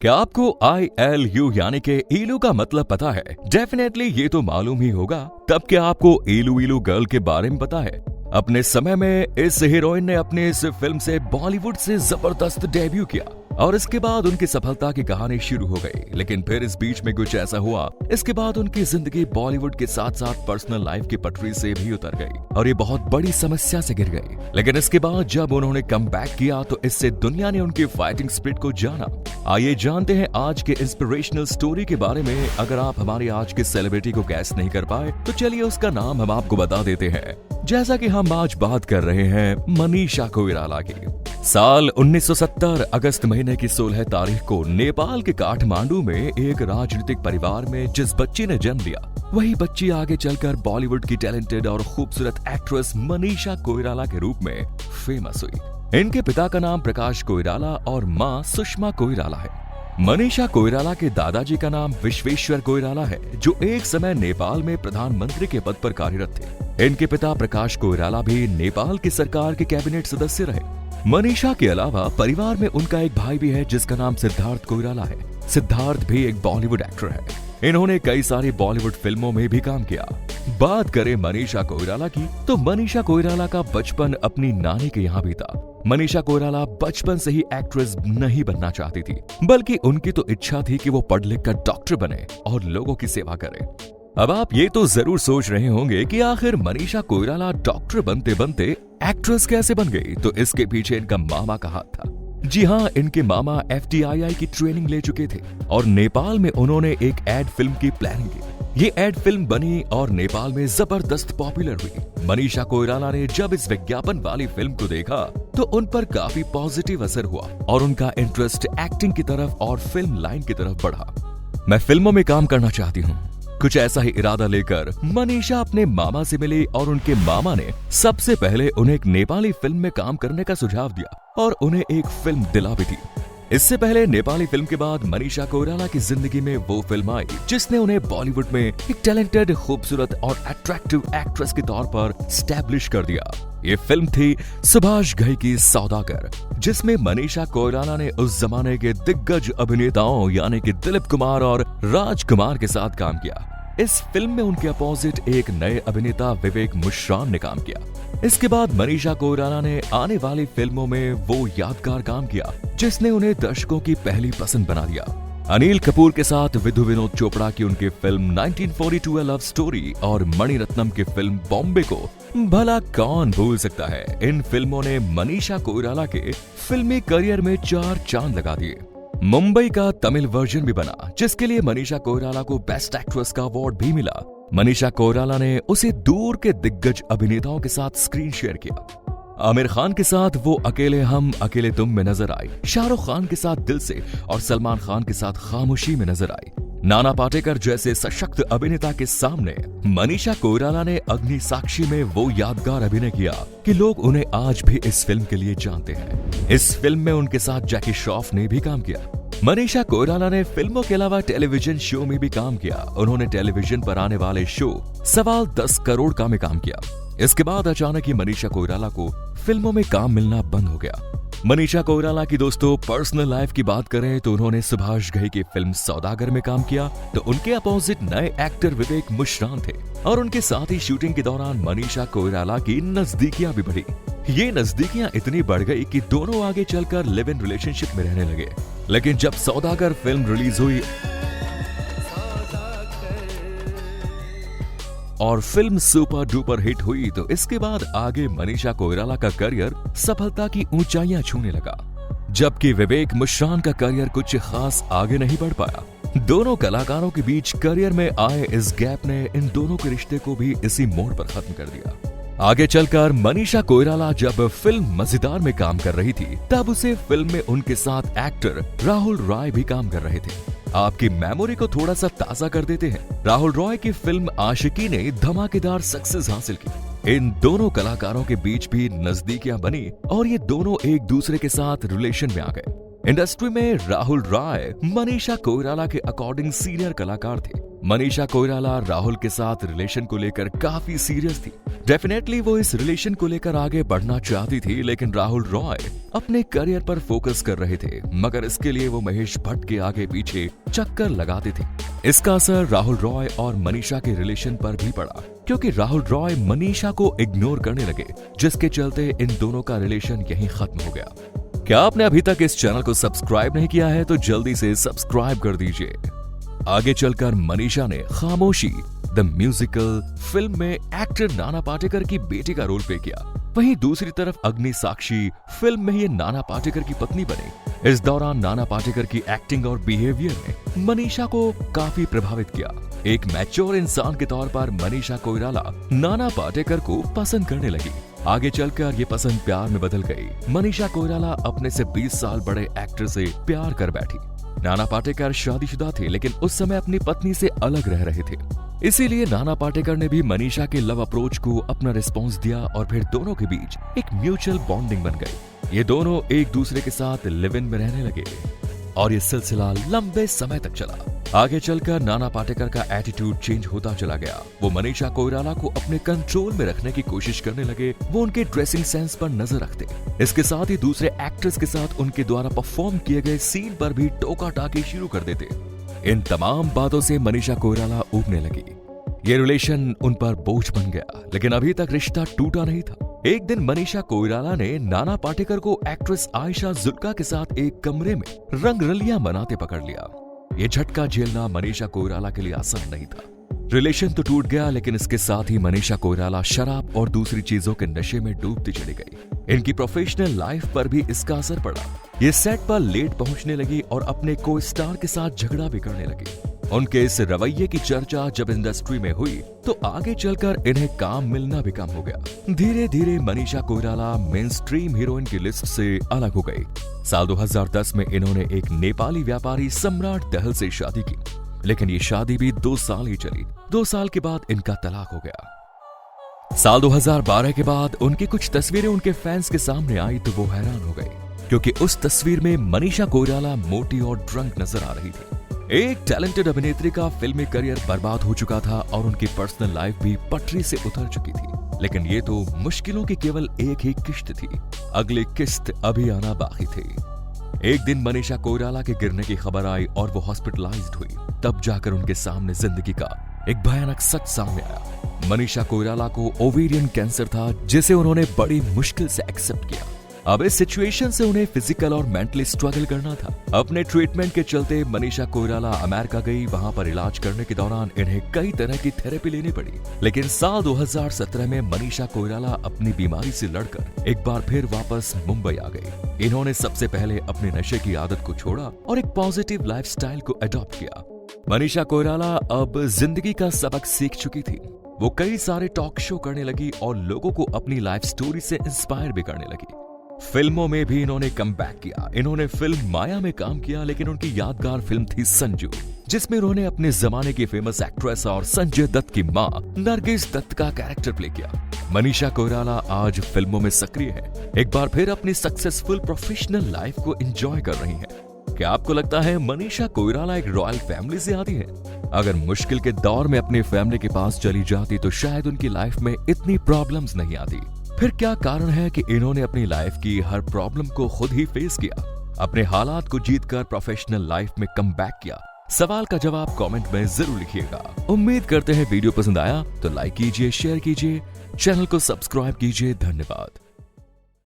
क्या आपको ILU यानी के इलू का मतलब पता है? डेफिनेटली ये तो मालूम ही होगा। तब क्या आपको इलू इलू गर्ल के बारे में पता है? अपने समय में इस हीरोइन ने अपनी इस फिल्म से बॉलीवुड से जबरदस्त डेब्यू किया और इसके बाद उनकी सफलता की कहानी शुरू हो गई। लेकिन फिर इस बीच में कुछ ऐसा हुआ, इसके बाद उनकी जिंदगी बॉलीवुड के साथ साथ पर्सनल लाइफ की पटरी से भी उतर गई और ये बहुत बड़ी समस्या से गिर गई। लेकिन इसके बाद जब उन्होंने कम बैक किया तो इससे दुनिया ने उनकी फाइटिंग स्पिरिट को जाना। आइए जानते हैं आज के इंस्पिरेशनल स्टोरी के बारे में। अगर आप हमारे आज के सेलिब्रिटी को गैस नहीं कर पाए तो चलिए उसका नाम हम आपको बता देते हैं। जैसा कि हम आज बात कर रहे हैं मनीषा कोइराला की। साल 1970 अगस्त महीने की 16 तारीख को नेपाल के काठमांडू में एक राजनीतिक परिवार में जिस बच्ची ने जन्म लिया, वही बच्ची आगे चलकर बॉलीवुड की टैलेंटेड और खूबसूरत एक्ट्रेस मनीषा कोइराला के रूप में फेमस हुई। इनके पिता का नाम प्रकाश कोइराला और माँ सुषमा कोइराला है। मनीषा कोइराला के दादाजी का नाम विश्वेश्वर कोइराला है, जो एक समय नेपाल में प्रधानमंत्री के पद पर कार्यरत थे। इनके पिता प्रकाश कोइराला भी नेपाल की सरकार के कैबिनेट सदस्य रहे। मनीषा के अलावा परिवार में उनका एक भाई भी है जिसका नाम सिद्धार्थ कोइराला है। सिद्धार्थ भी एक बॉलीवुड एक्टर है। इन्होंने कई सारी बॉलीवुड फिल्मों में भी काम किया। बात करें मनीषा कोइराला की तो मनीषा कोइराला का बचपन अपनी नानी के यहाँ बीता। मनीषा कोइराला बचपन से ही एक्ट्रेस नहीं बनना चाहती थी, बल्कि उनकी तो इच्छा थी कि वो पढ़ लिख कर डॉक्टर बने और लोगों की सेवा करे। अब आप ये तो जरूर सोच रहे होंगे कि आखिर मनीषा कोइराला डॉक्टर बनते बनते एक्ट्रेस कैसे बन गई, तो इसके पीछे इनका मामा का हाथ था। जी हाँ, इनके मामा FTII की ट्रेनिंग ले चुके थे और नेपाल में उन्होंने एक एड फिल्म की प्लानिंग की। ये एड फिल्म बनी और नेपाल में जबरदस्त पॉपुलर हुई। मनीषा कोइराला ने जब इस विज्ञापन वाली फिल्म को देखा तो उन पर काफी पॉजिटिव असर हुआ और उनका इंटरेस्ट एक्टिंग की तरफ और फिल्म लाइन की तरफ बढ़ा। मैं फिल्मों में काम करना चाहती हूँ, कुछ ऐसा ही इरादा लेकर मनीषा अपने मामा से मिली और उनके मामा ने सबसे पहले उन्हें एक नेपाली फिल्म में काम करने का सुझाव दिया और उन्हें एक फिल्म दिला भी दी। इससे पहले नेपाली फिल्म के बाद मनीषा कोइराला की जिंदगी में वो फिल्म आई जिसने उन्हें बॉलीवुड में एक टैलेंटेड, खूबसूरत और अट्रैक्टिव एक्ट्रेस के तौर पर स्टैब्लिश कर दिया। ये फिल्म थी सुभाष घई की सौदागर, जिसमें मनीषा कोइराला ने उस जमाने के दिग्गज अभिनेताओं यानी कि दिलीप कुमार और राजकुमार के साथ काम किया। इस फिल्म में उनके अपोजिट एक नए अभिनेता विवेक मुश्रान ने काम किया। इसके बाद मनीषा कोइराला ने आने वाली फिल्मों में वो यादगार काम किया जिसने उन्हें दर्शकों की पहली पसंद बना दिया। अनिल कपूर के साथ विधु विनोद चोपड़ा की उनकी फिल्म 1942 अ लव स्टोरी और मणिरत्नम की फिल्म बॉम्बे को भला कौन भूल सकता है। इन फिल्मों ने मनीषा कोइराला के फिल्मी करियर में 4 चांद लगा दिए। मुंबई का तमिल वर्जन भी बना जिसके लिए मनीषा कोइराला को बेस्ट एक्ट्रेस का अवार्ड भी मिला। मनीषा कोइराला ने उसे दूर के दिग्गज अभिनेताओं के साथ स्क्रीन शेयर किया। आमिर खान के साथ वो अकेले हम अकेले तुम में नजर आई, शाहरुख खान के साथ दिल से और सलमान खान के साथ खामोशी में नजर आई। नाना पाटेकर जैसे सशक्त अभिनेता के सामने मनीषा कोइराला ने अग्नि साक्षी में वो यादगार अभिनय किया कि लोग उन्हें आज भी इस फिल्म के लिए जानते हैं। इस फिल्म में उनके साथ जैकी श्रॉफ ने भी काम किया। मनीषा कोइराला ने फिल्मों के अलावा टेलीविजन शो में भी काम किया। उन्होंने टेलीविजन पर आने वाले शो सवाल 10 करोड़ का में काम किया। इसके बाद अचानक ही मनीषा कोइराला को फिल्मों में काम मिलना बंद हो गया। मनीषा कोइराला की दोस्तों पर्सनल लाइफ की बात करें तो उन्होंने सुभाष घई की फिल्म सौदागर में काम किया, तो उनके अपोजिट नए एक्टर विवेक मुश्रान थे और उनके साथ ही शूटिंग के दौरान मनीषा कोइराला की नजदीकियां भी बढ़ी। ये नजदीकियां इतनी बढ़ गई कि दोनों आगे चलकर लिव इन रिलेशनशिप में रहने लगे। लेकिन जब सौदागर फिल्म रिलीज हुई और फिल्म सुपर डुपर हिट हुई तो इसके बाद आगे मनीषा कोइराला का करियर सफलता की ऊंचाइयां छूने लगा, जबकि विवेक मुश्रान का करियर कुछ खास आगे नहीं बढ़ पाया। दोनों कलाकारों के बीच करियर में आए इस गैप ने इन दोनों के रिश्ते को भी इसी मोड़ पर खत्म कर दिया। आगे चलकर मनीषा कोइराला जब फिल्म मजेदार में काम कर रही थी तब उसे फिल्म में उनके साथ एक्टर राहुल रॉय भी काम कर रहे थे। आपकी मेमोरी को थोड़ा सा ताजा कर देते हैं। राहुल रॉय की फिल्म आशिकी ने धमाकेदार सक्सेस हासिल की। इन दोनों कलाकारों के बीच भी नजदीकियां बनी और ये दोनों एक दूसरे के साथ रिलेशन में आ गए। इंडस्ट्री में राहुल रॉय मनीषा कोइराला के अकॉर्डिंग सीनियर कलाकार थे। मनीषा कोइराला राहुल के साथ रिलेशन को लेकर काफी सीरियस थी। डेफिनेटली वो इस रिलेशन को लेकर आगे बढ़ना चाहती थी, लेकिन राहुल रॉय अपने करियर पर फोकस कर रहे थे, मगर इसके लिए वो महेश भट्ट के आगे पीछे चक्कर लगाते थे। इसका असर राहुल रॉय और मनीषा के रिलेशन पर भी पड़ा, क्योंकि राहुल रॉय मनीषा को इग्नोर करने लगे, जिसके चलते इन दोनों का रिलेशन यहीं खत्म हो गया। क्या आपने अभी तक इस चैनल को सब्सक्राइब नहीं किया है तो जल्दी से सब्सक्राइब कर दीजिए। आगे चलकर मनीषा ने खामोशी द म्यूजिकल फिल्म में एक्टर नाना पाटेकर की बेटी का रोल प्ले किया। वहीं दूसरी तरफ अग्नि साक्षी फिल्म में ये नाना पाटेकर की पत्नी बनी। इस दौरान नाना पाटेकर की एक्टिंग और बिहेवियर ने मनीषा को काफी प्रभावित किया। एक मैच्योर इंसान के तौर पर मनीषा कोइराला नाना पाटेकर को पसंद करने लगी। आगे चलकर ये पसंद प्यार में बदल गई। मनीषा कोइराला अपने से 20 साल बड़े एक्टर से प्यार कर बैठी। नाना पाटेकर शादीशुदा थे, लेकिन उस समय अपनी पत्नी से अलग रह रहे थे। इसीलिए नाना पाटेकर ने भी मनीषा के लव अप्रोच को अपना रिस्पॉन्स दिया और फिर दोनों के बीच एक म्यूचुअल बॉन्डिंग बन गई। ये दोनों एक दूसरे के साथ लिव इन में रहने लगे और ये सिलसिला लंबे समय तक चला। आगे चलकर नाना पाटेकर का एटीट्यूड चेंज होता चला गया। वो मनीषा कोइराला को अपने कंट्रोल में रखने की कोशिश करने लगे। वो उनके ड्रेसिंग सेंस पर नजर रखते। इसके साथ ही दूसरे एक्टर्स के साथ उनके द्वारा परफॉर्म किए गए सीन पर भी टोका टाकी शुरू कर देते। इन तमाम बातों से मनीषा कोइराला ऊबने लगी। ये रिलेशन उन पर बोझ बन गया, लेकिन अभी तक रिश्ता टूटा नहीं था। एक दिन मनीषा कोइराला ने नाना पाटेकर को एक्ट्रेस आयशा जुल्का के साथ एक कमरे में रंगरलियां बनाते पकड़ लिया। ये झटका झेलना मनीषा कोइराला के लिए आसान नहीं था। रिलेशन तो टूट गया, लेकिन इसके साथ ही मनीषा कोइराला शराब और दूसरी चीजों के नशे में डूबती चली गई। इनकी प्रोफेशनल लाइफ पर भी इसका असर पड़ा। ये सेट पर लेट पहुंचने लगी और अपने को स्टार के साथ झगड़ा भी करने लगी। उनके इस रवैये की चर्चा जब इंडस्ट्री में हुई तो आगे चलकर इन्हें काम मिलना भी कम हो गया। धीरे धीरे Manisha Koirala main stream heroine की लिस्ट से अलग हो गई। साल 2010 में इन्होंने एक नेपाली व्यापारी सम्राट दहल से शादी की, लेकिन ये शादी भी 2 साल ही चली। 2 साल के बाद इनका तलाक हो गया। साल 2012 के बाद उनकी कुछ तस्वीरें उनके फैंस के सामने आई तो वो हैरान हो गए, क्योंकि उस तस्वीर में मनीषा कोइराला मोटी और ड्रंक नजर आ रही थी। एक टैलेंटेड अभिनेत्री का फिल्मी करियर बर्बाद हो चुका था और उनकी पर्सनल लाइफ भी पटरी से उतर चुकी थी। लेकिन ये तो मुश्किलों की केवल एक ही किश्त थी, अगली किश्त अभी आना बाकी थी। एक दिन मनीषा कोइराला के गिरने की खबर आई और वो हॉस्पिटलाइज्ड हुई। तब जाकर उनके सामने जिंदगी का एक भयानक सच सामने आया। मनीषा कोइराला को ओवेरियन कैंसर था, जिसे उन्होंने बड़ी मुश्किल से एक्सेप्ट किया। अब इस सिचुएशन से उन्हें फिजिकल और मेंटली स्ट्रगल करना था। अपने ट्रीटमेंट के चलते मनीषा कोइराला अमेरिका गई। वहां पर इलाज करने के दौरान इन्हें कई तरह की थेरेपी लेनी पड़ी। लेकिन साल 2017 में मनीषा कोइराला अपनी बीमारी से लड़कर एक बार फिर वापस मुंबई आ गई। इन्होंने सबसे पहले अपने नशे की आदत को छोड़ा और एक पॉजिटिव लाइफस्टाइल को अडॉप्ट किया। मनीषा कोइराला अब जिंदगी का सबक सीख चुकी थी। वो कई सारे टॉक शो करने लगी और लोगों को अपनी लाइफ स्टोरी से इंस्पायर भी करने लगी। फिल्मों में भी इन्होंने कमबैक किया। इन्होंने फिल्म माया में काम किया, लेकिन उनकी यादगार फिल्म थी संजू, जिसमें उन्होंने अपने जमाने की फेमस एक्ट्रेस और संजय दत्त की मां नरगिस दत्त का कैरेक्टर प्ले किया। मनीषा कोइराला आज फिल्मों में सक्रिय है। एक बार फिर अपनी सक्सेसफुल प्रोफेशनल लाइफ को एंजॉय कर रही हैं। क्या आपको लगता है मनीषा कोइराला एक रॉयल फैमिली से आती है? अगर मुश्किल के दौर में अपनी फैमिली के पास चली जाती तो शायद उनकी लाइफ में इतनी प्रॉब्लम्स नहीं आती। फिर क्या कारण है कि इन्होंने अपनी लाइफ की हर प्रॉब्लम को खुद ही फेस किया, अपने हालात को जीतकर प्रोफेशनल लाइफ में कमबैक किया? सवाल का जवाब कमेंट में जरूर लिखिएगा। उम्मीद करते हैं वीडियो पसंद आया तो लाइक कीजिए, शेयर कीजिए, चैनल को सब्सक्राइब कीजिए। धन्यवाद।